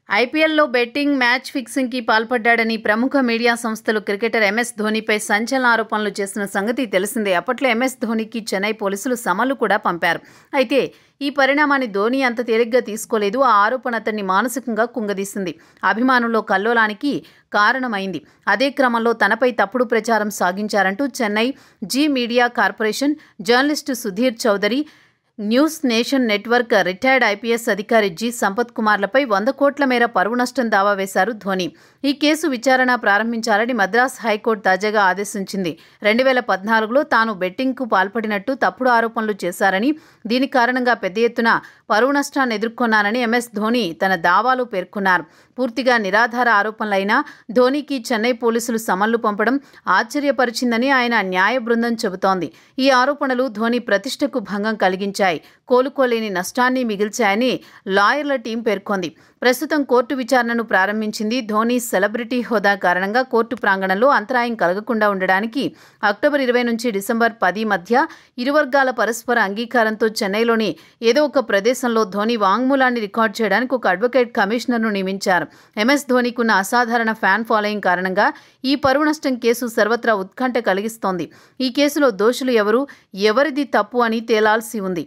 ఐపీఎల్లో betting match ఫిక్సింగ్కి పాల్పడ్డాడని ప్రముఖ media సంస్థలు క్రికెటర్ ఎంఎస్ ధోనీపై సంచలన ఆరోపణలు చేసిన సంగతి తెలిసిందే. అప్పట్లో ఎంఎస్ ధోనీకి చెన్నై పోలీసులు సమన్లు కూడా పంపారు. అయితే ఈ పరిణామాన్ని ధోనీ అంత తేలిగ్గా తీసుకోలేదు. ఆ ఆరోపణ అతన్ని మానసికంగా కుంగదీసింది, అభిమానుల్లో కల్లోలానికి కారణమైంది. అదే క్రమంలో తనపై తప్పుడు ప్రచారం సాగించారంటూ Chennai Zee media corporation journalist Sudhir Chaudhary, news nation network retired IPS అధికారి జి సంపత్ కుమార్లపై 100 కోట్ల మేర పరువు నష్టం దావా వేశారు ధోనీ. ఈ కేసు విచారణ ప్రారంభించాలని మద్రాస్ హైకోర్టు తాజాగా ఆదేశించింది. 2014లో తాను బెట్టింగ్కు పాల్పడినట్టు తప్పుడు ఆరోపణలు చేశారని, దీని కారణంగా పెద్ద ఎత్తున పరువు నష్టాన్ని ఎదుర్కొన్నానని ఎంఎస్ ధోనీ తన దావాలో పేర్కొన్నారు. పూర్తిగా నిరాధార ఆరోపణలైనా ధోనీకి చెన్నై పోలీసులు సమన్లు పంపడం ఆశ్చర్యపరిచిందని ఆయన న్యాయ బృందం చెబుతోంది. ఈ ఆరోపణలు ధోనీ ప్రతిష్టకు భంగం కలిగించాయి, కోలుకోలేని నష్టాన్ని మిగిల్చాయని లాయర్ల టీం పేర్కొంది. ప్రస్తుతం కోర్టు విచారణను ప్రారంభించింది. ధోనీ సెలబ్రిటీ హోదా కారణంగా కోర్టు ప్రాంగణంలో అంతరాయం కలగకుండా ఉండడానికి అక్టోబర్ 20 నుంచి డిసెంబర్ 10 మధ్య ఇరు వర్గాల పరస్పర అంగీకారంతో చెన్నైలోని ఏదో ఒక ప్రదేశంలో ధోనీ వాంగ్మూలాన్ని రికార్డు చేయడానికి ఒక అడ్వకేట్ కమిషనర్ను నియమించారు. ఎంఎస్ ధోనీకున్న అసాధారణ ఫ్యాన్ ఫాలోయింగ్ కారణంగా ఈ పరువు నష్టం కేసు సర్వత్రా ఉత్కంఠ కలిగిస్తోంది. ఈ కేసులో దోషులు ఎవరు, ఎవరిది తప్పు అని తేలాల్సి ఉంది.